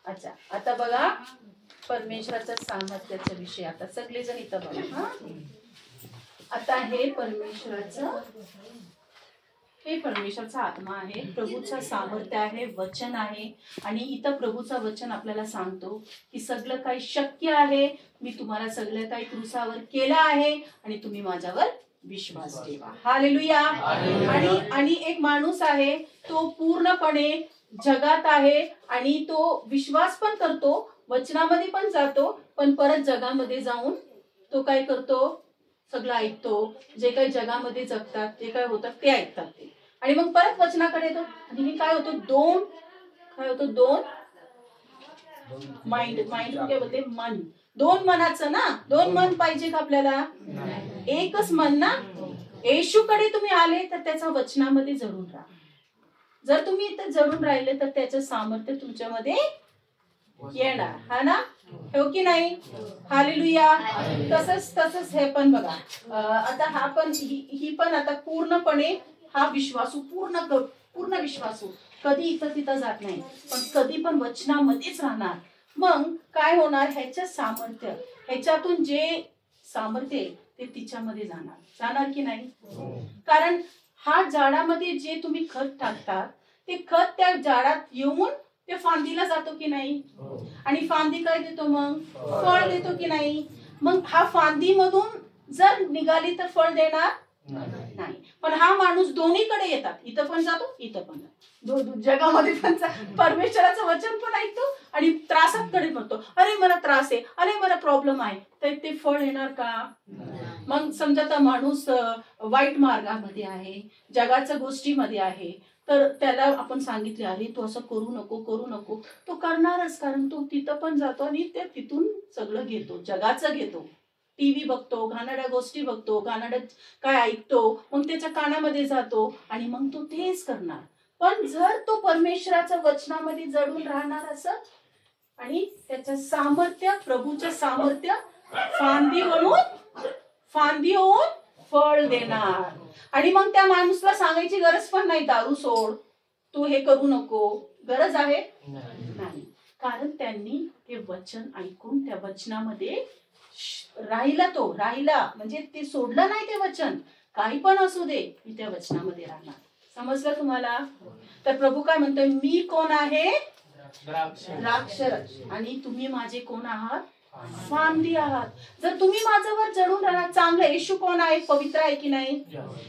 अच्छा, आता बघा परमेश्वराच्या सामर्थ्याचा विषय. आता सगळेजण इथं बघा. आता हे परमेश्वराचा आत्मा आहे, प्रभूचा सामर्थ्य आहे, वचन आहे. आणि इथं प्रभूचं वचन आपल्याला सांगतो की सगळं काही शक्य आहे. मी तुम्हाला सगळं काही क्रूसावर केलं आहे आणि तुम्ही माझ्यावर विश्वास ठेवा. हालेलुया. आणि एक माणूस आहे, तो पूर्णपणे जगात आहे आणि तो विश्वास पण करतो, वचनामध्ये पण जातो, पण परत जगामध्ये जाऊन तो काय करतो, सगळं ऐकतो. जे काही जगामध्ये जगतात, जे काय होतात ते ऐकतात ते, आणि मग परत वचनाकडे येतो. आणि हे काय होतं, दोन माइंड काय बोलते, मन. दोन मनाचं ना, दोन मन पाहिजे का आपल्याला? एकच मन ना. येशूकडे तुम्ही आले तर त्याच्या वचनामध्ये जरूर राहा. जर तुम्ही इथे जरूर राहिले तर त्याचं सामर्थ्य तुमच्यामध्ये येणार, हा ना, हो की नाही? हालेलुया. तसंच हे पण बघा. आता हा पण ही पण आता पूर्णपणे हा विश्वासू, पूर्ण विश्वासू, कधी इथं तिथं जात नाही, पण कधी पण वचनामध्येच राहणार. मग काय होणार, ह्याचं सामर्थ्य, ह्याच्यातून जे सामर्थ्य ते तिच्यामध्ये जाणार की नाही? कारण हा झाडामध्ये जे तुम्ही खत टाकतात ते खत त्या झाडात येऊन ते फांदीला जातो की नाही? आणि फांदी काय देतो, मग फळ देतो की नाही? मग हा फांदी मधून जर निघाली तर फळ देणार नाही. पण हा माणूस दोन्हीकडे येतात, इथं पण जातो, इथं पण जातो, जगामध्ये पण परमेश्वराचं वचन पण ऐकतो आणि त्रासाकडे म्हणतो, अरे मला त्रास आहे, अरे मला प्रॉब्लेम आहे, तर ते फळ येणार का? मग समजा तर माणूस वाईट मार्गामध्ये आहे, जगाच्या गोष्टीमध्ये आहे, तर त्याला आपण सांगितले, अरे तू असं करू नको, तो करणारच. कारण तो तिथं पण जातो आणि ते तिथून सगळं घेतो, जगाचं घेतो. टीव्ही बघतो, घाणेरड्या गोष्टी बघतो, घाणेरड्या काय ऐकतो, मग त्याच्या कानामध्ये जातो आणि मग तो तेच करणार. पण जर तो परमेश्वराच्या वचनामध्ये जडून राहणार असं, आणि त्याचं सामर्थ्य, प्रभूचं सामर्थ्य फांदी होऊन फळ देणार. आणि मग त्या माणूसला सांगायची गरज पण नाही, दारू सोड, तू हे करू नको, गरज आहे नाही. कारण त्यांनी ते वचन ऐकून त्या वचनामध्ये राहिला, म्हणजे ते सोडलं नाही ते वचन. काही पण असू दे, मी त्या वचनामध्ये राहणार. समजलं तुम्हाला? तर प्रभू काय म्हणतोय, मी कोण आहे? द्राक्ष, आणि तुम्ही माझे कोण आहात? फांदी आहात. जर तुम्ही माझ्यावर जडून राहणार, चांगलं. येशू कोण आहे? पवित्र आहे की नाही?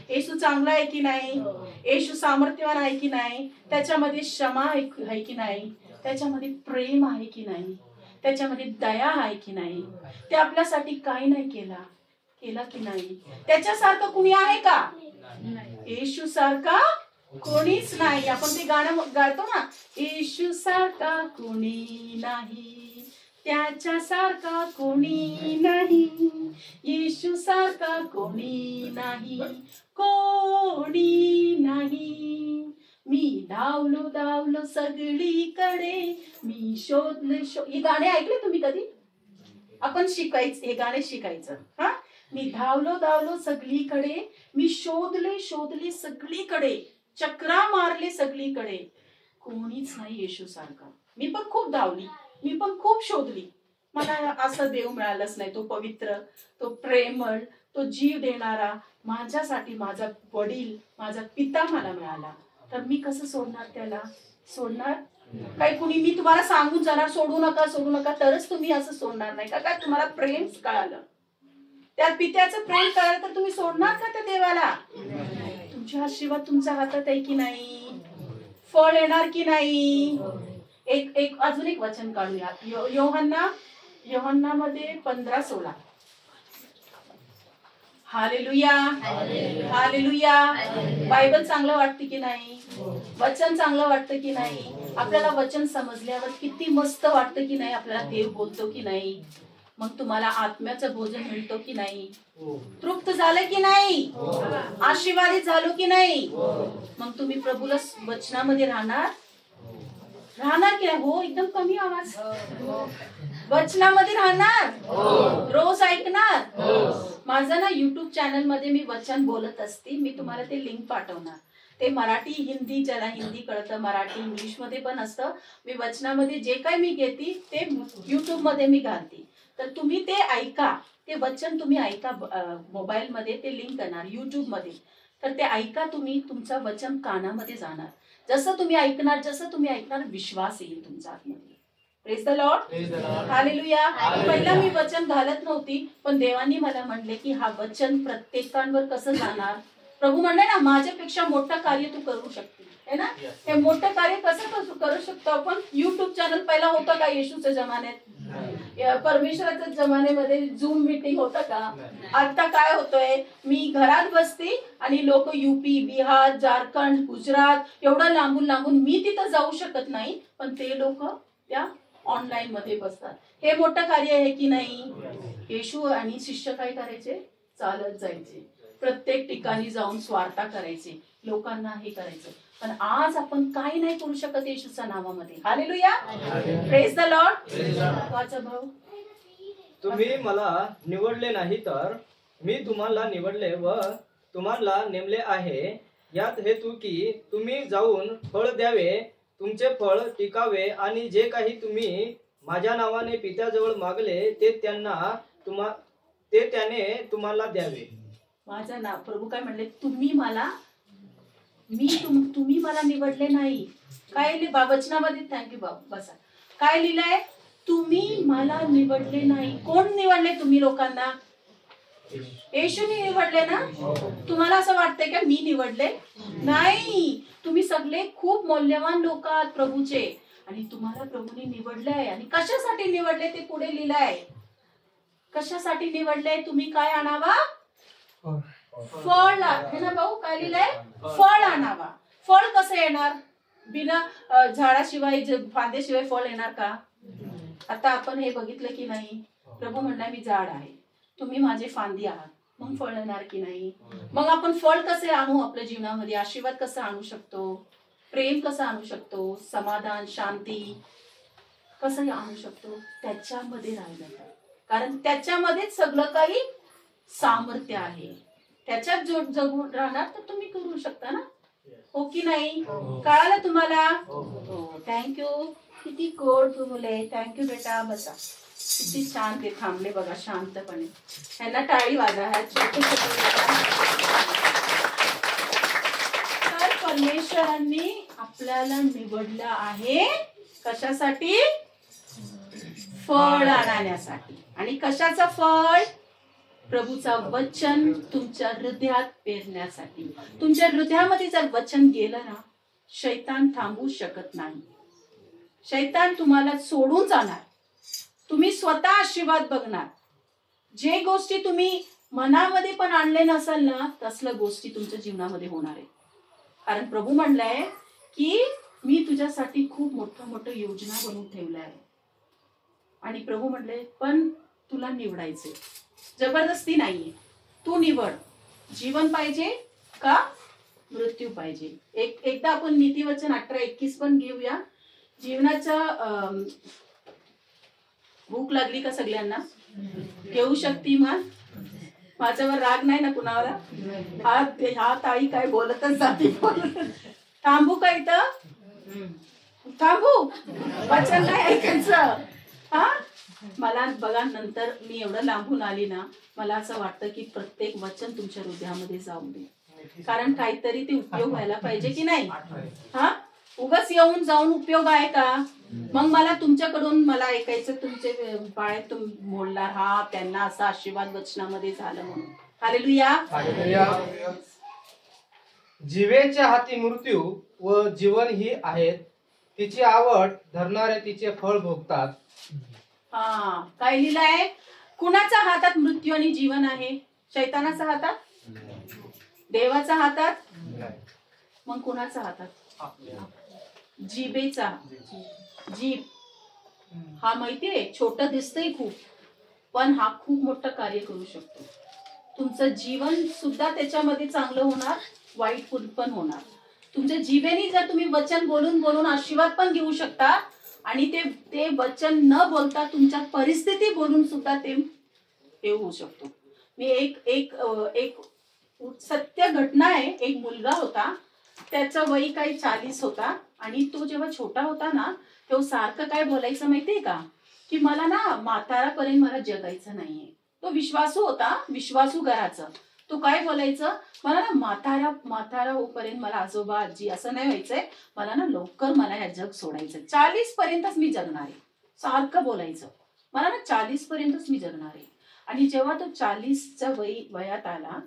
येशू चांगला आहे की नाही? येशू सामर्थ्यवान आहे की नाही? त्याच्यामध्ये क्षमा आहे की नाही? त्याच्यामध्ये प्रेम आहे की नाही? त्याच्यामध्ये दया आहे की नाही? ते आपल्यासाठी काही नाही केला की नाही? त्याच्यासारखं कुणी आहे का? येशू सारखा कोणीच नाही. आपण ते गाणं गातो ना, येशू सारखा कोणी नाही, त्याच्यासारखा कोणी नाही, येशू सारखा कोणी नाही, कोणी नाही. मी धावलो सगळीकडे, मी शोधले. हे गाणे ऐकले तुम्ही कधी? आपण शिकायचं, हे गाणे शिकायचं. हा, मी धावलो सगळीकडे, मी शोधले सगळीकडे, चक्रा मारले सगळीकडे, कोणीच नाही येशू सारखा. मी पण खूप धावली, मी पण खूप शोधली, मला असं देव मिळालंच नाही. तो पवित्र, तो प्रेमळ, तो जीव देणारा, माझ्यासाठी माझा वडील, माझा पिता मला मिळाला. तर मी कसं सोडणार त्याला? सोडणार काही कुणी? मी तुम्हाला सांगून जाणार सोडू नका, तरच तुम्ही असं सोडणार नाही का? काय तुम्हाला प्रेम कळालं, त्या पित्याचं प्रेम कळालं, तर तुम्ही सोडणार का त्या देवाला? तुमच्या आशीर्वाद तुमच्या हातात आहे की नाही? फळ येणार की नाही? अजून एक वचन काढूया. योहन्ना मध्ये 15:16. Hallelujah, hallelujah. बायबल चांगलं वाटतं की नाही? वचन चांगलं वाटतं की नाही? आपल्याला वचन समजल्यावर किती मस्त वाटतं की नाही? आपल्याला देव बोलतो की नाही? मग तुम्हाला आत्म्याचं भोजन मिळतो की नाही? तृप्त झालं की नाही? आशीर्वादित झालो की नाही? मग तुम्ही प्रभूला वचनामध्ये राहणार की नाही? हो, एकदम कमी आवाज. वचनामध्ये राहणार, रोज ऐकणार. माझं ना YouTube चॅनल मध्ये मी वचन बोलत असते, मी तुम्हाला ते लिंक पाठवणार. ते मराठी हिंदी, ज्याला हिंदी कळतं मराठी इंग्लिश मध्ये पण असतं. मी वचनामध्ये जे काही मी घेते ते YouTube मध्ये मी घालते, तर तुम्ही ते ऐका. ते वचन तुम्ही ऐका मोबाईल मध्ये, ते लिंक करणार YouTube मध्ये, तर ते ऐका तुम्ही. तुमचं वचन कानामध्ये जाणार. जसं तुम्ही ऐकणार विश्वास येईल तुमच्या आतमध्ये. Praise the Lord, hallelujah. पहिला मी वचन घालत नव्हती, पण देवानी मला म्हणले की हा वचन प्रत्येकांवर कसं जाणार. प्रभू म्हणले ना, माझ्यापेक्षा मोठं कार्य तू करू शकते, है ना. हे मोठं कार्य कसं करू शकतो आपण. YouTube चॅनल पहिला होतं का येशूच्या जमान्यात, परमेश्वराच्या जमान्यामध्ये झूम मीटिंग होतं का. आता काय होतंय, मी घरात बसते आणि लोक UP, बिहार, झारखंड, गुजरात एवढं लांबून लांबून, मी तिथं जाऊ शकत नाही, पण ते लोक त्या ऑनलाईन मध्ये बसतात. हे मोठं कार्य आहे की नाही. येशू आणि शिष्य काय करायचे, चालत जायचे, प्रत्येक ठिकाणी जाऊन स्वार्था करायचे, लोकांना हे करायचं. पण आज आपण काही नाही करू शकत येशूच्या नावामध्ये. Hallelujah, praise the Lord. वाचा भाऊ. तुम्ही मला निवडले नाही, तर मी तुम्हाला निवडले व तुम्हाला नेमले आहे. यात हेतू की तुम्ही जाऊन फळ द्यावे, तुमचे फळ टिकावे, आणि जे काही तुम्ही माझ्या नावाने पित्याजवळ मागले ते त्याने तुम्हाला द्यावे. माझं नाव, प्रभू काय म्हणले, तुम्ही मला निवडले नाही. काय वचनामध्ये, थँक्यू बाबा, बसा. काय लिहिलंय, तुम्ही मला निवडले नाही. कोण निवडले तुम्ही लोकांना. येशूने निवडले ना. तुम्हाला असं वाटतंय का मी निवडले. नाही, तुम्ही सगळे खूप मौल्यवान लोक आहात प्रभूचे, आणि तुम्हाला प्रभूने निवडलंय. आणि कशासाठी निवडले ते पुढे लिहिलंय. कशासाठी निवडले, तुम्ही काय आणावा, फळ. है ना भाऊ, काय लिहिलंय, फळ आणावा. फळ कसं येणार, बिना झाडाशिवाय, फांद्याशिवाय फळ येणार का. आता आपण हे बघितलं की नाही. प्रभू म्हणणार मी झाड आहे, तुम्ही माझे फांदी आहात, मग फळ येणार की नाही. मग आपण फळ कसे आणू आपल्या जीवनामध्ये, आशीर्वाद कसं आणू शकतो, प्रेम कसं आणू शकतो, समाधान, शांती कसं आणू शकतो, त्याच्यामध्ये राहिलं. कारण त्याच्यामध्येच सगळं काही सामर्थ्य आहे. त्याच्यात जगून राहणार तर तुम्ही करू शकता ना, हो की नाही. कळालं तुम्हाला. थँक्यू. किती गोड मुले, थँक्यू बेटा. बसा, किती छान ते थांबले बघा शांतपणे. ह्यांना टाळी वाजा. छोटे तर परमेश्वरांनी आपल्याला निवडलं आहे कशासाठी, फळ आणण्यासाठी. आणि कशाचं फळ, प्रभूचा वचन तुमच्या हृदयात पेरण्यासाठी. तुमच्या हृदयामध्ये जर वचन गेलं ना, शैतान थांबू शकत नाही. शैतान तुम्हाला सोडून जाणार. तुम्ही स्वतः आशीर्वाद बघणार. जे गोष्टी तुम्ही मनामध्ये पण आणले नसाल ना, तसल्या गोष्टी तुमच्या जीवनामध्ये होणार आहे. कारण प्रभू म्हणलाय की मी तुझ्यासाठी खूप मोठं योजना बनवून ठेवल्या आहे. आणि प्रभू म्हणले पण तुला निवडायचे, जबरदस्ती नाहीये. तू निवड. जीवन पाहिजे का मृत्यू पाहिजे. एकदा आपण नीतिवचन 18:21 पण घेऊया. जीवनाचा भूक लागली का सगळ्यांना, घेऊ शकती मग. माझ्यावर राग नाही ना कुणाला. हा ताई काय बोलतच जाते. थांबू का इथं, थांबू, वचन नाही ऐकायचं. हा, मला बघा नंतर मी एवढं लांबून आली ना, मला असं वाटतं की प्रत्येक वचन तुमच्या हृदयामध्ये जाऊ दे. कारण काहीतरी ते उपयोग व्हायला पाहिजे की नाही. हा, उगाच येऊन जाऊन उपयोग आहे का. मग मला तुमच्याकडून मला ऐकायचं, तुमचे बाळे तुम्ही बोलणार, हा त्यांना असा आशीर्वाद वचनामध्ये झालं म्हणून. हालेलुया. जीवेच्या हाती मृत्यू व जीवन ही आहेत, तिची आवड धरणारे तिचे फळ भोगतात. हा, काय लिहिलंय, कुणाच्या हातात मृत्यू आणि जीवन आहे. शैतानाच्या हातात, देवाच्या हातात, मग कुणाच्या हातात, जीभेचा. जीभ हा माहितीये छोट दिसतंय खूप, पण हा खूप मोठं कार्य करू शकतो. तुमचं जीवन सुद्धा त्याच्यामध्ये चांगलं होणार, वाईट पण होणार. तुमच्या जीवेने जर तुम्ही वचन बोलून बोलून आशीर्वाद पण घेऊ शकता, आणि ते वचन न बोलता तुमच्या परिस्थिती बोलून सुद्धा ते होऊ शकतो. मी एक सत्य घटना आहे. एक मुलगा होता त्याचा वय काही 40 होता आणि तो जेव्हा छोटा होता ना तो सारखं काय बोलायचं माहितीये का, की मला ना म्हातारापर्यंत मला जगायचं नाहीये. तो विश्वासू होता, विश्वासू घराचा. तो काय बोलायचं, मला ना म्हातारा होईपर्यंत मला आजोबा आजी असं नाही व्हायचंय, मला ना लवकर मला या जग सोडायचं, 40 पर्यंतच मी जगणार आहे. सारखं बोलायचं, मला ना 40 पर्यंतच मी जगणार आहे. आणि जेव्हा तो 40च्या वयात आला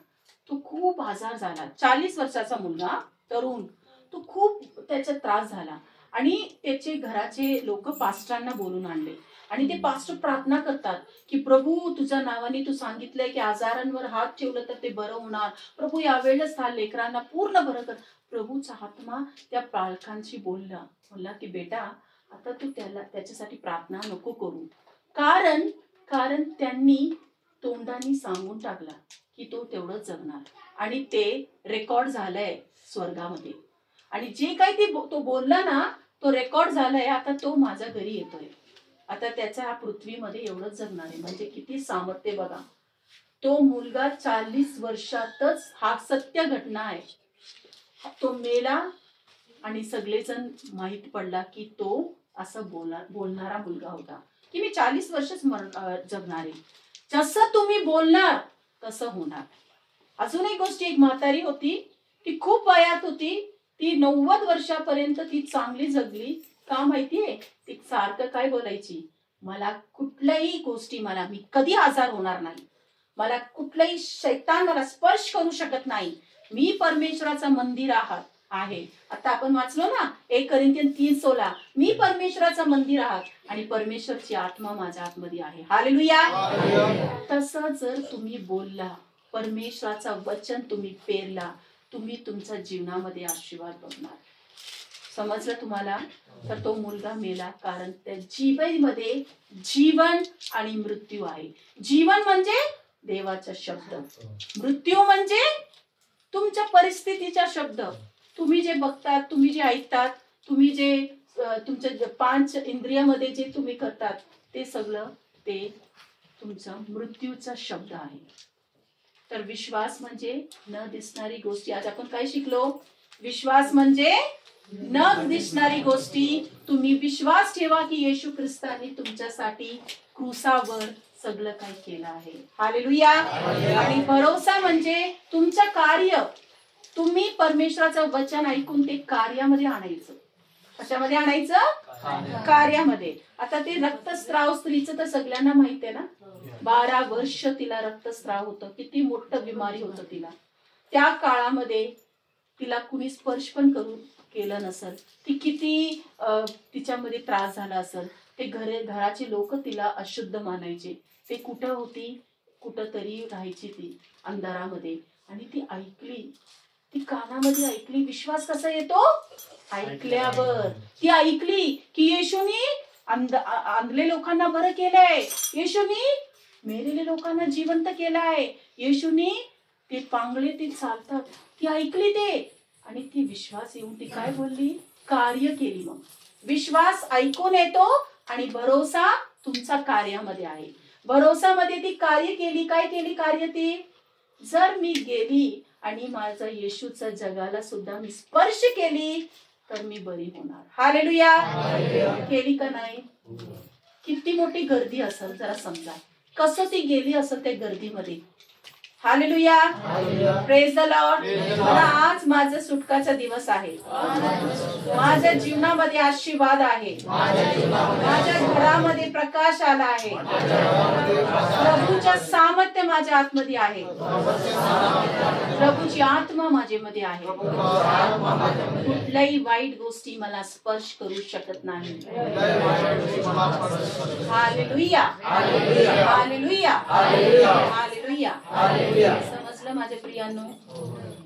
तो खूप आजार झाला. 40 वर्षाचा मुलगा तरुण, तो खूप त्याचा त्रास झाला आणि त्याचे घराचे लोक पास्टरांना बोलून आणले आणि ते पास्टर प्रार्थना करतात की प्रभू तुझ्या नावाने तू सांगितलंय की आजारांवर हात ठेवलं तर ते बरं होणार. प्रभू यावेळेस हा लेकरांना पूर्ण बरं कर. प्रभूचा आत्मा त्या बालकांशी बोलला की बेटा आता तू त्याच्यासाठी प्रार्थना नको करू, कारण त्यांनी तोंडाने सांगून टाकला की तो तेवढं जगणार आणि ते रेकॉर्ड झालंय स्वर्गामध्ये. आणि जे काही तो बोलला ना तो रेकॉर्ड झालाय. आता तो माझ्या घरी येतोय, आता त्याच्या पृथ्वीमध्ये एवढंच जगणार आहे. म्हणजे किती सामर्थ्य बघा. तो मुलगा 40 वर्षातच, हा सत्य घटना आहे, तो मेला आणि सगळेजण माहित पडला की तो असं बोलणारा मुलगा होता की मी 40 वर्षच जगणार आहे. जसं तुम्ही बोलणार तसं होणार. अजून एक गोष्ट, एक म्हातारी होती, ती खूप वयात होती, ती 90 वर्षापर्यंत ती चांगली जगली. का माहितीये, ती सारखं काय बोलायची, मला कुठल्याही गोष्टी, मी कधी आजार होणार नाही, मला कुठलाही शैतान मला स्पर्श करू शकत नाही, मी परमेश्वराचं मंदिर आहे. आता आपण वाचलो ना 1 कोरिंथियन 3:16, मी परमेश्वराचं मंदिर आहात आणि परमेश्वरची आत्मा माझ्या आतमध्ये आहे. हालेलुया. तसं जर तुम्ही बोलला, परमेश्वराचं वचन तुम्ही पेरला, तुम्ही तुमच्या जीवनामध्ये आशीर्वाद बघणार. समजलं तुम्हाला? तर तो मुलगा मेला कारण त्या जीवनामध्ये जीवन आणि मृत्यू आहे. जीवन म्हणजे देवाचा शब्द, मृत्यू म्हणजे तुमच्या परिस्थितीचा शब्द. तुम्ही जे बघतात, तुम्ही जे ऐकतात, तुम्ही जे तुमच्या 5 इंद्रियामध्ये जे तुम्ही करतात ते सगळं ते तुमचा मृत्यूचा शब्द आहे. तर विश्वास म्हणजे न दिसणारी गोष्टी. आज आपण काय शिकलो? विश्वास म्हणजे न दिसणारी गोष्टी. तुम्ही विश्वास ठेवा की येशू ख्रिस्ताने तुमच्यासाठी क्रूसावर सगळं काही केलं आहे. हालेलुया. आणि भरोसा म्हणजे तुमचं कार्य. तुम्ही परमेश्वराचं वचन ऐकून ते कार्यामध्ये आणायचं. कशामध्ये आणायचं? कार्यामध्ये. आता ते रक्तस्राव स्त्रीचं तर सगळ्यांना माहिती आहे ना, 12 वर्ष तिला रक्तस्राव होतं. किती मोठं बिमारी होतं तिला. त्या काळामध्ये तिला कुणी स्पर्श पण केलं नसेल, ती किती तिच्यामध्ये त्रास झाला असेल. ते घराचे लोक तिला अशुद्ध मानायचे. ते कुठं होती, कुठं तरी राहायची ती अंधारामध्ये. आणि ती ऐकली, ती कानामध्ये ऐकली. विश्वास कसा येतो? ऐकल्यावर. ती ऐकली की येशूनी आंधळे लोकांना बरं केलंय, येशूनी मेलेले लोकांना जिवंत केलंय, येशूनी ते पांगळे ते चालतात. ती ऐकली ते आणि ती विश्वास येऊन ती काय बोलली? कार्य केली. मग विश्वास ऐकून येतो आणि भरोसा तुमचा कार्यामध्ये आहे. भरोसामध्ये ती कार्य केली. काय केली कार्य ती? जर मी गेली आणि माझा येशूचा जगाला सुद्धा मी स्पर्श केली तर मी बरी होणार. हालेलुया. केली का नाही? किती मोठी गर्दी असेल जरा समजा, कसं ती गेली असेल त्या गर्दीमध्ये. हालेलुया. Praise the Lord. मला आज माझा सुटकाचा दिवस आहे. माझ्या जीवनामध्ये आशीर्वाद आहे. माझ्या घरामध्ये प्रकाश आला आहे. प्रभूच्या सामर्थ्य माझ्या आतमध्ये आहे. प्रभूची आत्मा माझ्यामध्ये आहे. कुठल्याही वाईट गोष्टी मला स्पर्श करू शकत नाही. हालेलुया. हालेलुया. हालेलुया. समजलं माझ्या प्रियांनो?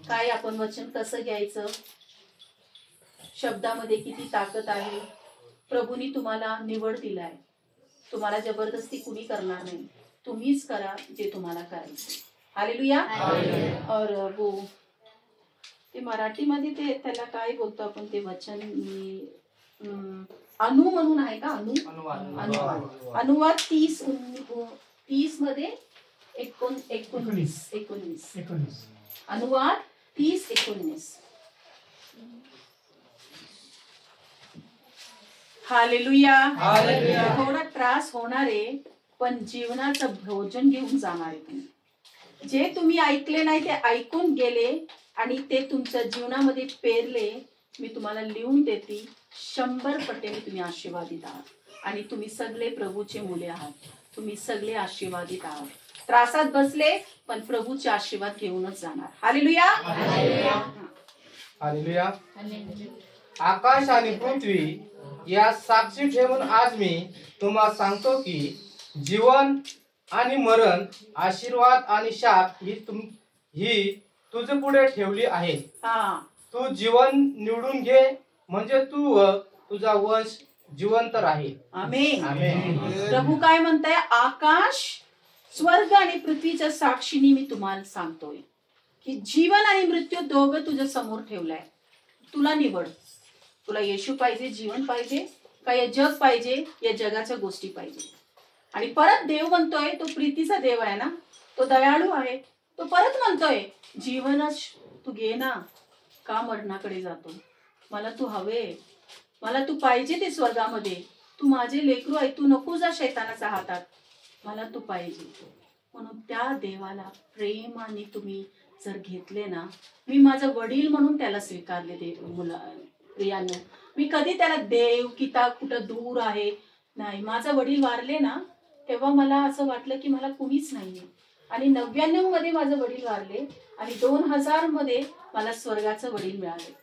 काय आपण वचन कसं घ्यायचं? शब्दामध्ये किती ताकद आहे. प्रभूनी तुम्हाला निवड दिलाय. तुम्हाला जबरदस्ती कुणी करणार नाही. तुम्हीच करा जे तुम्हाला करायचं. हालेलुया. और वो ते मराठीमध्ये ते त्याला काय बोलतो आपण ते वचन, अनु म्हणून आहे का? अनुवाद 30 मध्ये 19 अनुवाद 30:19 हालेलुया. हालेलुया. थोडा त्रास होणार आहे, पण जीवनाचं भोजन घेऊन जाणार आहे तुम्ही. जे तुम्ही ऐकले नाही ते ऐकून गेले आणि ते तुमच्या जीवनामध्ये पेरले. मी तुम्हाला लिहून देते, 100 पटीने तुम्ही आशीर्वादित आहात आणि तुम्ही सगळे प्रभूचे मुले आहात. तुम्ही सगळे आशीर्वादित आहात. त्रासात बसले पण प्रभूचे आशीर्वाद घेऊनच जाणार. हालेलुया. हालेलुया. आकाश आणि पृथ्वी या साक्षी ठेवून आज मी तुम्हाला सांगतो की जीवन आणि मरण, आशीर्वाद आणि शाप ही तुझे पुढे ठेवली आहे. तू जीवन निवडून घे, म्हणजे तू व तुझा वंश जिवंत राहील. आमेन. आमेन. प्रभू काय म्हणताय? आकाश, स्वर्ग आणि पृथ्वीच्या साक्षीने मी तुम्हाला सांगतोय की जीवन आणि मृत्यू दोघं तुझ्या समोर ठेवलंय. तुला निवड. तुला येशू पाहिजे, जीवन पाहिजे का या जग पाहिजे, या जगाच्या गोष्टी पाहिजे? आणि परत देव म्हणतोय, तो प्रीतीचा देव आहे ना, तो दयाळू आहे. तो परत म्हणतोय जीवनच तू घे ना, का मरणाकडे जातो? मला तू हवे, मला तू पाहिजे ते स्वर्गामध्ये. तू माझे लेकरू आहे, तू नको जा शैतानाच्या हातात, मला तू पाहिजे. म्हणून त्या देवाला प्रेमाने तुम्ही जर घेतले ना, मी माझं वडील म्हणून त्याला स्वीकारले. प्रियानो, मी कधी त्याला देव किता कुठं दूर आहे नाही. माझा वडील वारले ना, तेव्हा मला असं वाटलं की मला कुणीच नाहीये. आणि 99 मध्ये माझं वडील वारले आणि 2000 मध्ये मला स्वर्गाचं वडील मिळाले.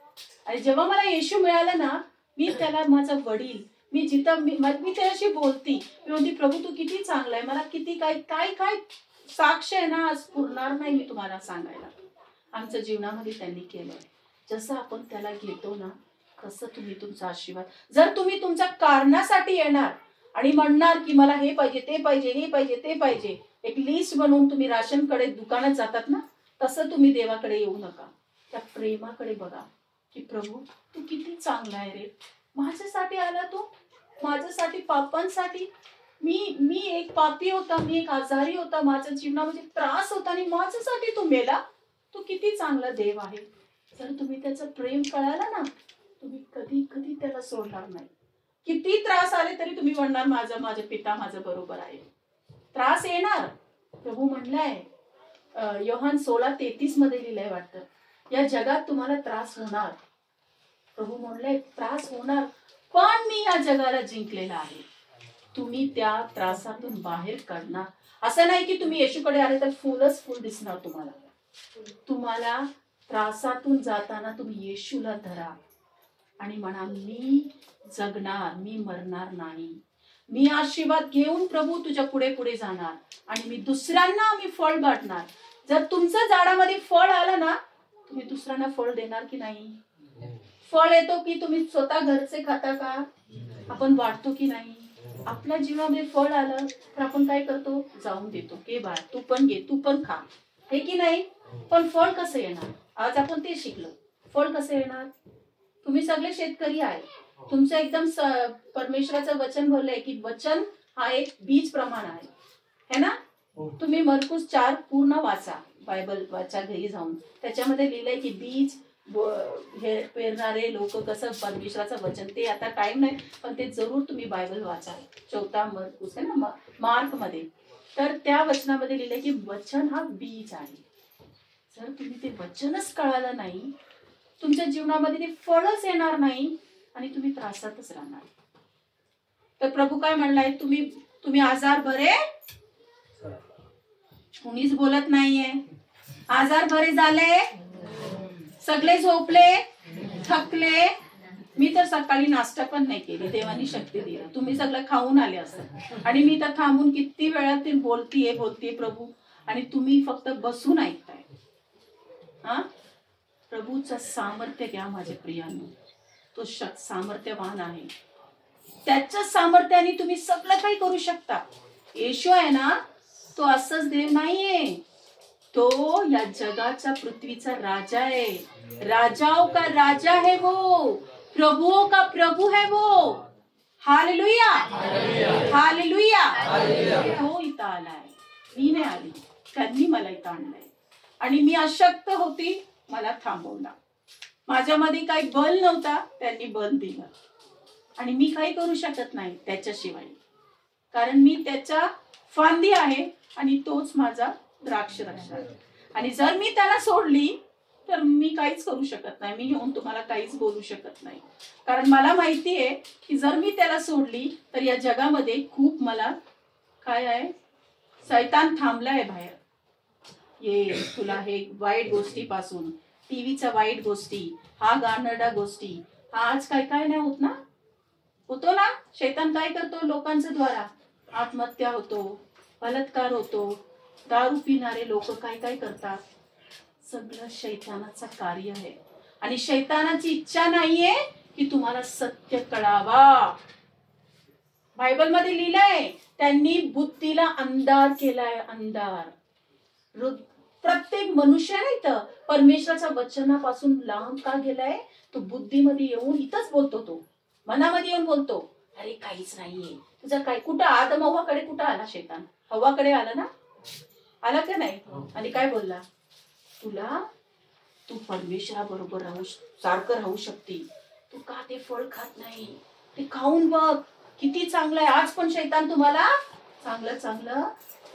आणि जेव्हा मला येशू मिळालं ना, मी त्याला माझा वडील, मी जिथं मी त्याच्याशी बोलती, मी म्हणते प्रभू तू किती चांगला आहे. मला किती काय काय काय साक्ष आहे ना, आज पुरणार नाही मी तुम्हाला सांगायला. आमच्या जीवनामध्ये त्यांनी केलंय. जसं आपण त्याला घेतो ना, तसं तुम्ही तुमचा आशीर्वाद. जर तुम्ही तुमच्या कारणासाठी येणार आणि म्हणणार की मला हे पाहिजे, ते पाहिजे, हे पाहिजे, ते पाहिजे, एक लिस्ट बनवून तुम्ही राशनकडे दुकानात जातात ना, तसं तुम्ही देवाकडे येऊ नका. त्या प्रेमाकडे बघा की प्रभू तू किती चांगला आहे रे, माझ्यासाठी आला तू, माझ्यासाठी, पापांसाठी. मी एक पापी होता, मी एक आजारी होता, माझ्या जीवनामध्ये त्रास होता आणि माझ्यासाठी तू मेला. तू किती चांगला देव आहे. जर तुम्ही त्याचं प्रेम कळाला ना, तुम्ही कधी कधी त्याला सोडणार नाही. किती त्रास आले तरी तुम्ही म्हणणार माझा पिता माझं बरोबर आहे. त्रास येणार. प्रभू म्हणलाय, योहान 16:33 मध्ये लिहिलंय वाटतं, या जगात तुम्हाला त्रास होणार. प्रभू म्हणले त्रास होणार, पण मी या जगाला जिंकलेला आहे. तुम्ही त्या त्रासातून बाहेर काढणार. असं नाही की तुम्ही येशूकडे आले तर फुलच फुल दिसणार तुम्हाला. तुम्हाला त्रासातून जाताना तुम्ही येशूला धरा आणि म्हणा मी जगणार, मी मरणार नाही. मी आशीर्वाद घेऊन प्रभू तुझ्या पुढे पुढे जाणार आणि मी दुसऱ्यांना मी फळ वाटणार. जर तुमचं झाडामध्ये फळ आलं ना, तुम्ही दुसऱ्यांना फळ देणार की नाही? फळ येतो की तुम्ही स्वतः घरचे खाता का? आपण वाटतो की नाही? आपल्या जीवनामध्ये फळ आलं तर आपण काय करतो? जाऊन देतो, घे बाळ तू पण घे, तू पण खा, हे की नाही? पण फळ कसं येणार? आज आपण ते शिकलो. फळ कसं येणार? तुम्ही सगळे शेतकरी आहे. तुमचं एकदम परमेश्वराचं वचन बोललंय की वचन हा एक बीज प्रमाण आहे, है ना? तुम्ही मरकुस 4 पूर्ण वाचा, बायबल वाचा घरी जाऊन. त्याच्यामध्ये लिहिलंय की बीज हे पेरणारे लोक कसं परमेश्वराचं वचन. ते आता टाइम नाही, पण ते जरूर तुम्ही बायबल वाचा. 4 मरकुस आहे ना, मार्क मध्ये. तर त्या वचनामध्ये लिहिलंय की वचन हा बीज आहे. जर तुम्ही ते वचनच कळालं नाही, तुमच्या जीवनामध्ये ते फळच येणार नाही आणि तुम्ही त्रासातच राहणार. तर प्रभू काय म्हणलाय, तुम्ही आजार बरे, कुणीच बोलत नाहीये. आजार बरे झाले, सगळे झोपले, थकले. मी तर सकाळी नाश्ता पण नाही केली, देवानी शक्ती दिली. तुम्ही सगळं खाऊन आले असत आणि मी तर थांबून किती वेळा बोलतीये प्रभू, आणि तुम्ही फक्त बसून ऐकताय. हा, प्रभूचं सामर्थ्य घ्या माझे प्रियांनो. तो सामर्थ्यवान आहे. त्याच्या सामर्थ्याने तुम्ही सगळं काही करू शकता. येशू आहे ना, तो असंच देव नाहीये. तो या जगाच्या पृथ्वीचा राजा आहे. राजाओं का राजा है वो, प्रभुओं का प्रभु है वो. Hallelujah, hallelujah. तो इथं आलाय, मी नाही आली, त्यांनी मला इथं आणलंय. आणि मी अशक्त होती, मला थांबवला. माझ्यामध्ये काही बल नव्हता, त्यांनी बल दिलं. आणि मी काही करू शकत नाही त्याच्याशिवाय, कारण मी त्याच्या फांदी आहे आणि तोच माझा द्राक्ष रस आहे. आणि जर मी त्याला सोडली तर मी काहीच करू शकत नाही. मी येऊन तुम्हाला काहीच बोलू शकत नाही, कारण मला माहिती आहे की जर मी त्याला सोडली तर या जगामध्ये खूप मला काय आहे, शैतान थांबलाय बाहेर. ये तुला हे वाईट गोष्टीपासून, टीव्हीच्या वाईट गोष्टी, हा गाणरडा गोष्टी, हा आज काय काय नाही होत ना, होतो ना. शैतान काय करतो, लोकांच्या द्वारा आत्महत्या होतो, बलात्कार होतो, दारू पिणारे लोक काय काय करतात. सगळं शैतानाचं कार्य आहे. आणि शैतानाची इच्छा नाहीये की तुम्हाला सत्य कळावा. बायबलमध्ये लिहिलंय, त्यांनी बुद्धीला अंधार केलाय, अंधार. प्रत्येक मनुष्य नाही तर परमेश्वराच्या वचनापासून लांब का गेलाय, तो बुद्धीमध्ये येऊन इथंच बोलतो, तो मनामध्ये येऊन बोलतो, अरे काहीच नाहीये तुझं काय. कुठं आदम हव्वाकडे कुठं आला शैतान, हव्वाकडे आला ना, आला का नाही. आणि काय बोलला, तू परमेश्वराबरोबर सारखं राहू शकते, तू का ते फळ खात नाही, ते खाऊन बघ किती चांगलं आहे. आज पण शैतान तुम्हाला चांगलं चांगलं,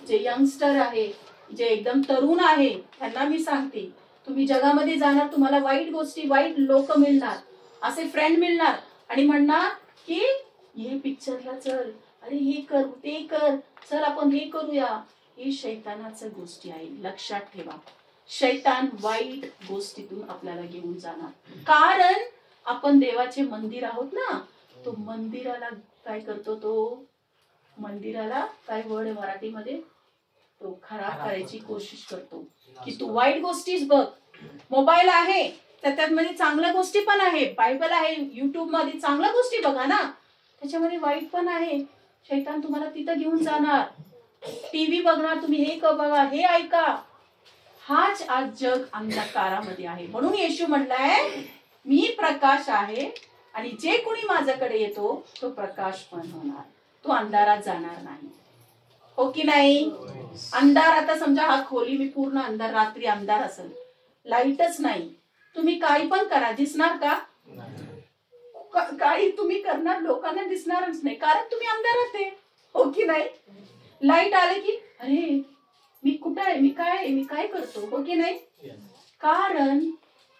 जे यंगस्टर आहे, जे एकदम तरुण आहे, त्यांना मी सांगते, तुम्ही जगामध्ये जाणार, तुम्हाला वाईट गोष्टी, वाईट लोक मिळणार, असे फ्रेंड मिळणार आणि म्हणणार की हे पिक्चरला चल, अरे हे कर ते कर, चल आपण हे करूया. ही शैतानाचं गोष्टी आहे, लक्षात ठेवा. शैतान वाईट गोष्टीतून आपल्याला घेऊन जाणार, कारण आपण देवाचे मंदिर आहोत ना. तो मंदिराला काय करतो, तो मंदिराला काय वर्ड आहे मराठीमध्ये, तो खराब करायची कोशिश करतो. की तू वाईट गोष्टीच बघ, मोबाईल आहे तर त्यामध्ये चांगल्या गोष्टी पण आहे, बायबल आहे, युट्यूब मध्ये चांगल्या गोष्टी बघा ना, त्याच्यामध्ये वाईट पण आहे. शैतान तुम्हाला तिथं घेऊन जाणार. टीव्ही बघणार तुम्ही, हे बघा, हे ऐका. हाच आज जग अंधकारामध्ये आहे. म्हणून येशू म्हटलाय, मी प्रकाश आहे आणि जे कोणी माझ्याकडे येतो तो प्रकाश पण होणार, तो अंधारात जाणार नाही. हो की नाही. अंधार, आता समजा हा खोली मी पूर्ण अंधार, रात्री अंधार असेल, लाईटच नाही, तुम्ही काही पण करा, दिसणार का, काही तुम्ही करणार लोकांना दिसणारच नाही, कारण तुम्ही अंधारात आहे. हो की नाही. लाईट आले की अरे मी कुठं आहे, मी काय करतो, हो की नाही. कारण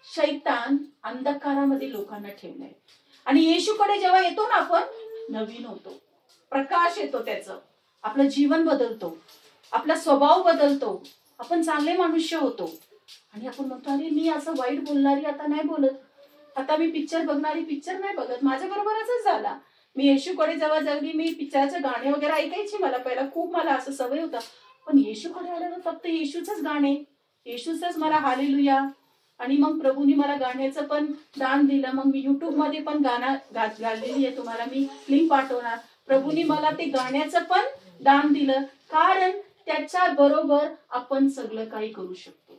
शैतान अंधकारामध्ये लोकांना ठेवलंय. आणि येशूकडे जेव्हा येतो ना आपण, नवीन होतो, प्रकाश येतो, त्याचं आपलं जीवन बदलतो, आपला स्वभाव बदलतो, आपण चांगले मनुष्य होतो. आणि आपण म्हणतो, अरे मी असं वाईट बोलणारी आता नाही बोलत, आता मी पिक्चर बघणारी पिक्चर नाही बघत. माझ्या बरोबर असंच झाला. मी येशूकडे जेव्हा जगली, मी पिक्चरचे गाणे वगैरे ऐकायची, मला पहिला खूप मला असं सवय होता. पण येशूकडे आल्यावर फक्त येशूचंच गाणे, येशूचंच मला हालेलुया. आणि मग प्रभूनी मला गाण्याचं पण दान दिलं. मग मी युट्यूब मध्ये पण गाणं गालेली आहे, तुम्हाला मी लिंक पाठवणार. प्रभूनी मला ते गाण्याचं पण दान दिलं, कारण त्याच्या बरोबर आपण सगळं काही करू शकतो.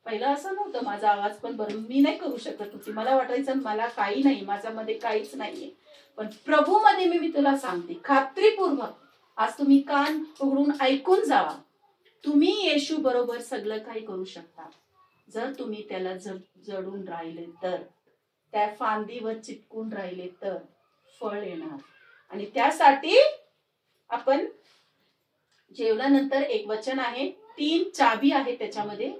पहिलं असं नव्हतं, माझा आवाज पण बरोबर मी नाही करू शकत होती, मला वाटायचं मला काही नाही, माझ्यामध्ये काहीच नाहीये. पण प्रभू मध्ये मी तुला सांगते खात्रीपूर्वक, आज तुम्ही कान उघडून ऐकून जावा, तुम्ही येशू बरोबर सगळं काही करू शकता. जर तुम्ही त्याला जडून राहिले तर, त्या फांदीवर चिटकून राहिले तर फळ येणार. आणि त्यासाठी आपण जेवल्यानंतर एक वचन आहे, 3 चाबी आहे त्याच्यामध्ये,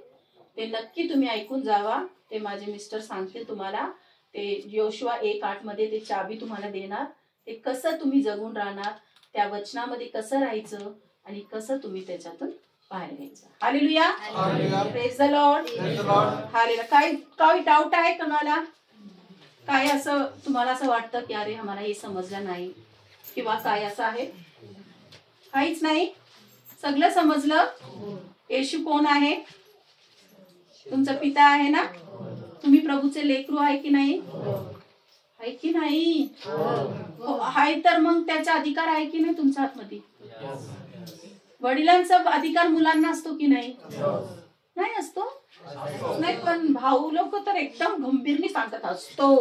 ते नक्की तुम्ही ऐकून जावा. ते माझे मिस्टर सांगते तुम्हाला, ते योशुआ 1:8 मध्ये ते चाबी तुम्हाला देणार. ते कसं तुम्ही जगून राहणार, त्या वचनामध्ये कसं राहायचं आणि कसं तुम्ही त्याच्यातून बाहेर यायचं. Hallelujah, praise the Lord, hallelujah. काही डाऊट आहे तुम्हाला, काय असं तुम्हाला असं वाटतं की अरे आम्हाला हे समजलं नाही, किंवा काय असं आहे? काहीच नाही, सगळं समजलं. येशू कोण आहे? तुमचा पिता आहे ना, तुम्ही प्रभूचे लेकरू आहे की नाही? आहे की नाही? आहे तर मग त्याचा अधिकार आहे की नाही तुमच्या हातमध्ये? वडिलांचा अधिकार मुलांना असतो की नाही? नाही असतो. नाही, पण भाऊ लोक तर एकदम गंभीरने सांगत असतो,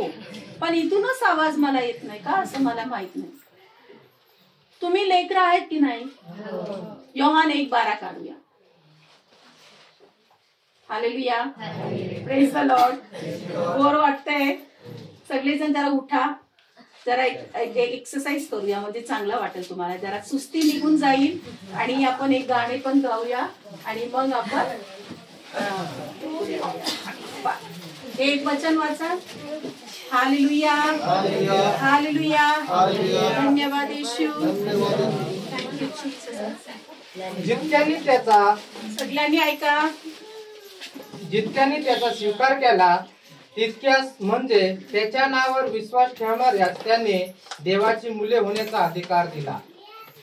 पण इथूनच आवाज मला येत नाही का असं मला माहित नाही. तुम्ही लेकर आहेत की नाही? योहान 1:12 काढूया. Hallelujah, praise the Lord. Bore वाटतंय, सगळेजण जरा उठा, जरा एक एक्सरसाइज करूया, म्हणजे चांगला वाटेल तुम्हाला. जरा सुस्ती निघून जाईल आणि आपण एक गाणे पण गाऊया आणि मग आपण एक वचन वाचा. हालेलुया, हालेलुया, धन्यवाद येशू. Thank you Jesus. जितक्यांनी त्याचा सगळ्यांनी ऐका. जितक्यांनी त्याचा स्वीकार केला तितक्यास म्हणजे त्याच्या नावावर विश्वास ठेवणाऱ्या त्याने देवाची मुले होण्याचा अधिकार दिला.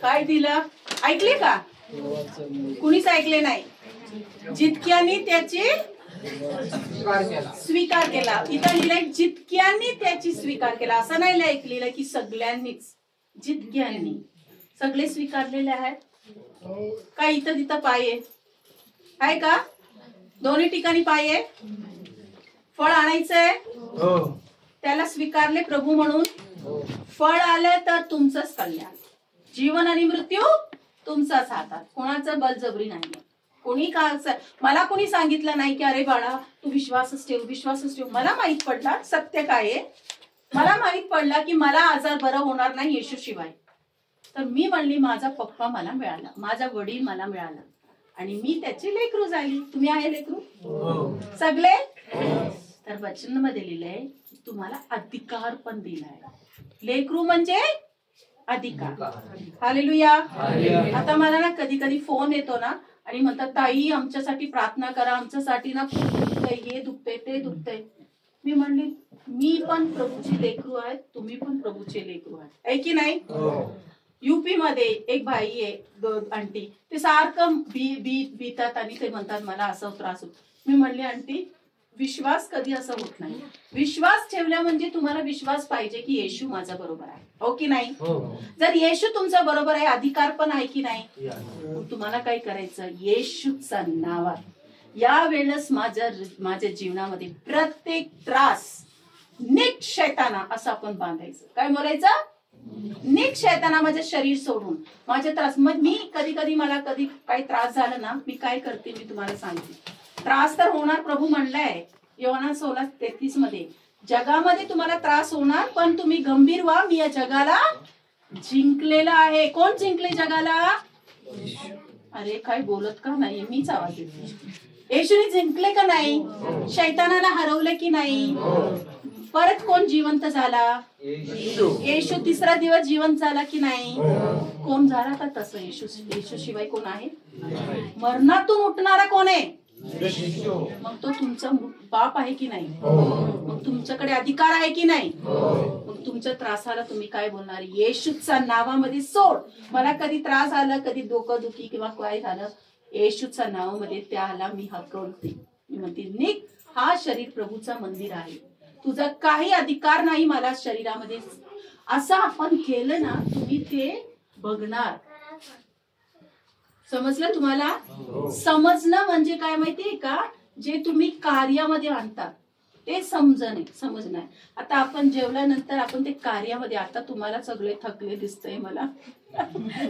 काय दिलं? ऐकले का? कुणीच ऐकले नाही. जितक्यांनी त्याची स्वीकार केला. इथं लिहिलंय जितक्यांनी त्याची स्वीकार केला, असं नाही लिहिलं की सगळ्यांनीच. जितक्यांनी, सगळे स्वीकारलेले आहेत. काय इथं तिथं पाय आहे का? दोन्ही ठिकाणी पाय आहे. फळ आणायचंय, त्याला स्वीकारले प्रभू म्हणून. फळ आलं तर तुमचंच कल्याण. जीवन आणि मृत्यू तुमचाच हातात, कोणाचं बलजबरी नाही. कोणी का मला कोणी सांगितलं नाही की अरे बाळा तू विश्वासच ठेव, विश्वासच ठेव. मला माहित पडला सत्य काय आहे. मला माहित पडला की मला आजार बरं होणार नाही येशू शिवाय. तर मी म्हणली माझा पप्पा मला मिळाला, माझा वडील मला मिळाला आणि मी त्याची लेकरू झाली. तुम्ही आहे लेकरू सगळे. तर वचन मध्ये लिहिलंय की तुम्हाला अधिकार पण दिलाय. लेकरू म्हणजे अधिकार. हालेलुया. आता मला ना कधी कधी फोन येतो ना आणि म्हणतात ताई आमच्यासाठी प्रार्थना करा, आमच्यासाठी ना खूप दुखतंय, हे दुखतंय ते दुखतंय. मी म्हणली मी पण प्रभूची लेकरू आहे, तुम्ही पण प्रभूचे लेकरू आहे की नाही. युपी मध्ये एक भाई आहे आंटी, ते सारखं बीतात आणि ते म्हणतात मला असं त्रास होतो. मी म्हणले आंटी विश्वास कधी असं होत नाही. विश्वास ठेवल्या म्हणजे तुम्हाला विश्वास पाहिजे की येशू माझा बरोबर आहे, हो की नाही. जर येशू तुमचा बरोबर आहे, अधिकार पण आहे की नाही. तुम्हाला काय करायचं, येशूच्या नावात या वेळेस माझ्या जीवनामध्ये प्रत्येक त्रास निघ शैताना असं आपण बांधायचं. काय बोलायचं, निघ शैताना माझं शरीर सोडून, माझे त्रास. मग मी कधी कधी मला कधी काही त्रास झाला ना, मी काय करते मी तुम्हाला सांगते. त्रास तर होणार, प्रभू म्हणलाय योहाना 16:33 मध्ये जगामध्ये तुम्हाला त्रास होणार पण तुम्ही गंभीर व्हा, मी या जगाला जिंकलेला आहे. कोण जिंकले जगाला? अरे काय बोलत का नाही, मीच आवाज देते. येशूने जिंकले का नाही? शैतानाला हरवले की नाही? परत कोण जिवंत झाला? येशू तिसरा दिवस जिवंत झाला की नाही? कोण झाला का तसं? येशू शिवाय कोण आहे? मरणातून उठणारा कोण आहे? मग तो तुमचा बाप आहे की नाही? मग तुमच्याकडे अधिकार आहे की नाही? मग तुमच्या त्रासाला तुम्ही काय बोलणार? येशूच्या नावामध्ये सोड. मला कधी त्रास आला, कधी डोकं दुखी किंवा काय झालं, येशूच्या नावामध्ये त्याला मी हकवते. मी म्हणते निघ, हा शरीर प्रभूचा मंदिर आहे, तुझा काही अधिकार नाही मला शरीरामध्ये. असं आपण केलं ना, तुम्ही ते बघणार. समजलं तुम्हाला? समजणं म्हणजे काय माहितीये का? जे तुम्ही कार्यामध्ये आणतात ते समजणं. आता आपण जेवल्यानंतर आपण ते कार्यामध्ये, आता तुम्हाला सगळे थकले दिसतंय मला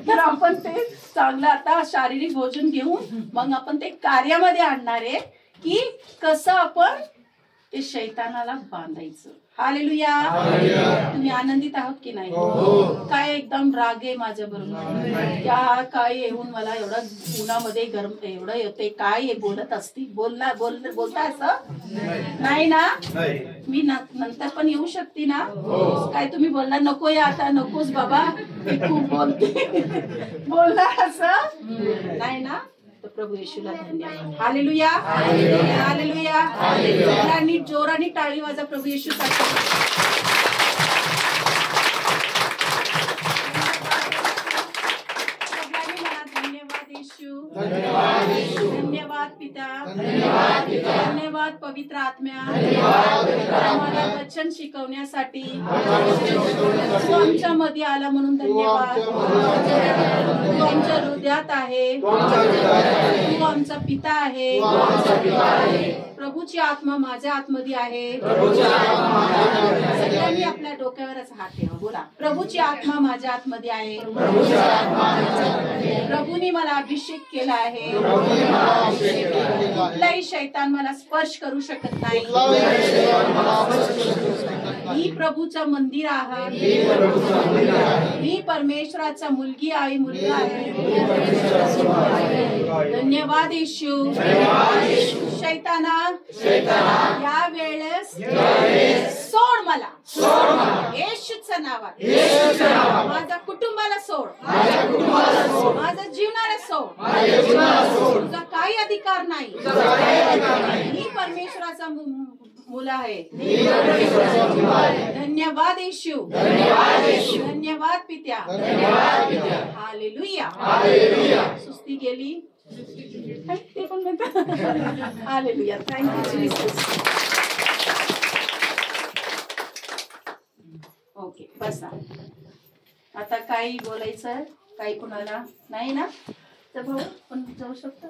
तर आपण ते चांगलं आता शारीरिक भोजन घेऊन मग आपण ते कार्यामध्ये आणणार आहे की कसं आपण ते शैतानाला बांधायचं. हालेलुया. तुम्ही आनंदित आहात की नाही? काय एकदम राग आहे माझ्या बरोबर, त्या काय येऊन मला एवढं उन्हामध्ये गरम एवढं येते, काय बोलत असती, बोलता असं नाही ना? मी नंतर पण येऊ शकते ना? काय तुम्ही बोलणार नको या आता, नकोच बाबा मी खूप बोलते बोलणार असं नाही ना? प्रभू येशूला धन्यवाद. Hallelujah, hallelujah, hallelujah. नीट जोराने टाळी वाजा प्रभू येशूसाठी. धन्यवाद येशू, धन्यवाद पिता, धन्यवाद पवित्र आत्म्या, आम्हाला वचन शिकवण्यासाठी तू आमच्या मध्ये आला म्हणून धन्यवाद. तू आमच्या हृदयात आहे, तू आमचा पिता आहे. प्रभूची आत्मा माझ्या आतमध्ये आहे. सगळ्यांनी आपल्या डोक्यावरच हात ठेवा. बोला, प्रभूची आत्मा माझ्या आतमध्ये आहे. प्रभूने मला अभिषेक केला आहे. कुठलाही शैतान मला स्पर्श करू शकत नाही. मी प्रभूचं मंदिर आहे. मी परमेश्वराचा मुलगी आहे, मुलगा आहे. धन्यवाद येशू. शैताना या वेळेस सोड मला येशूच्या नावात. माझ्या कुटुंबाला सोड, माझ्या जीवनाला सोड. तुझा काही अधिकार नाही. मी परमेश्वराचा मुलं आहे. धन्यवाद येशू. धन्यवाद पित्या. हालेलुया. सुस्ती गेली ते पण म्हणतात. हालेलुया. Thank you Jesus. ओके, बसा. आता काही बोलायचं काही कुणाला नाही ना, तर भाऊ पण जाऊ शकता.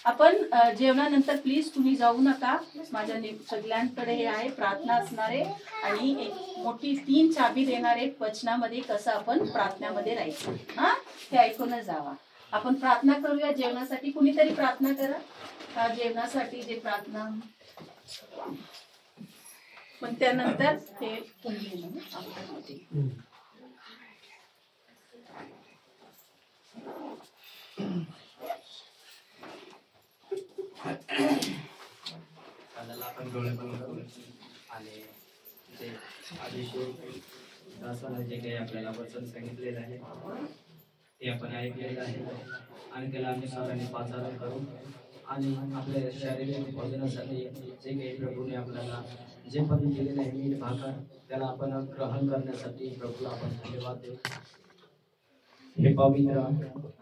आपण जेवणानंतर प्लीज तुम्ही जाऊ नका. माझ्या सगळ्यांकडे हे आहे, प्रार्थना असणारे आणि एक मोठी 3 चाबी देणारे वचनामध्ये कसं आपण प्रार्थनेमध्ये राहायचं, हा ते ऐकूनच जावा. आपण प्रार्थना करूया जेवणासाठी. कुणीतरी प्रार्थना करा जेवणासाठी जे प्रार्थना. पण त्यानंतर ते आपण डोळे बंद करून आणि जे अभिषेक दासाला जे काही आपल्याला वचन सांगितलेलं आहे ते आपण ऐकलेलं आहे आणि त्याला आम्ही सर्वांनी पाचारण करू आणि आपल्या शारीरिक भोजनासाठी जे काही प्रभूने आपल्याला जे पण दिलेलं आहे मीठ भाकर त्याला आपण ग्रहण करण्यासाठी प्रभूला आपण धन्यवाद देऊ. हे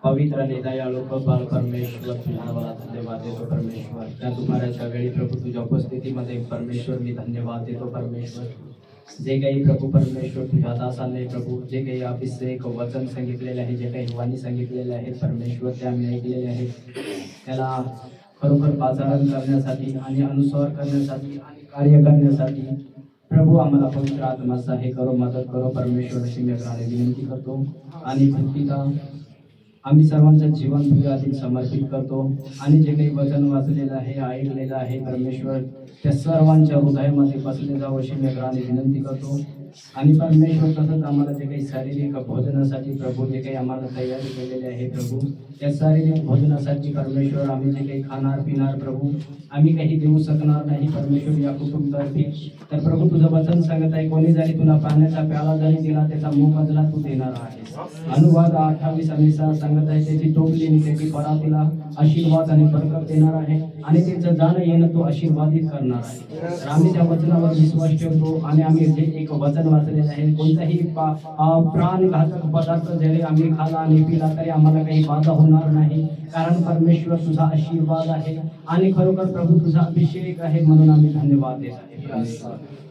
पवित्र आणि दयाळू बाल परमेश्वर तुझ्यावर धन्यवाद देतो परमेश्वर. त्या दुपाराच्या वेळी प्रभू तुझ्या उपस्थितीमध्ये परमेश्वर मी धन्यवाद देतो परमेश्वर. जे काही प्रभू परमेश्वर तुझ्या दासाने प्रभू जे काही अभिषेक वचन सांगितलेले आहे, जे काही वाणी सांगितलेले आहे परमेश्वर ते आम्ही ऐकलेले आहे. त्याला खरोखर पाचारण करण्यासाठी आणि अनुसर करण्यासाठी आणि कार्य करण्यासाठी प्रभू आम्हाला पवित्र आत्म्याचा हे करो, मदत करो परमेश्वर अशी मी विनंती करतो. आणि पिता आम्ही सर्वांचं जीवन तुझ्या अधीन समर्पित करतो आणि जे काही वचन वाचलेलं आहे ऐकलेलं आहे परमेश्वर त्या सर्वांच्या हृदयामध्ये बसले जावं अशी मी विनंती करतो. आणि परमेश्वर तसंच आम्हाला जे काही शारीरिक भोजनासाठी प्रभू जे काही आम्हाला तयारी केलेली आहे प्रभू त्या शारीरिक भोजनासाठी परमेश्वर आम्ही जे काही खाणार पिणार प्रभू आम्ही काही देऊ शकणार नाही परमेश्वर या कुटुंबातर्फे. तर प्रभू तुझं वचन सांगत आहे कोणी जरी तुला पाण्याचा प्याला जरी दिला त्याचा मोबदला तू देणार आहेस. अनुवाद 28 आणि 6 सांगत आहे त्याची टोपली आणि त्याची परातीला आशीर्वाद आणि बरकत देणार आहे आणि त्याचं जाणं येणं तो आशीर्वादित करणार आहे. तर आम्ही त्या वचनावर विश्वास ठेवतो आणि आम्ही जे एक वचन वाचलेलं आहे कोणताही प्राणघातक पदार्थ जरी आम्ही खाला आणि पिला तरी आम्हाला काही बाधा होणार नाही कारण परमेश्वर तुझा आशीर्वाद आहे आणि खरोखर प्रभू तुझा अभिषेक आहे म्हणून आम्ही धन्यवाद देत आहे.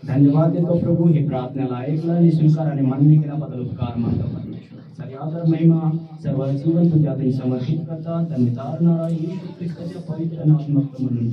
धन्यवाद देतो प्रभू. हे प्रार्थनेला ऐकलं आणि स्वीकार आणि मान्य केल्याबद्दल उपकार मानतो परमेश्वर. सारी आदर महिमा सर्व जीवन तुझ्या हाती समर्पित करतात आणि तारणारा येशू ख्रिस्ताच्या पवित्र नामात म्हणून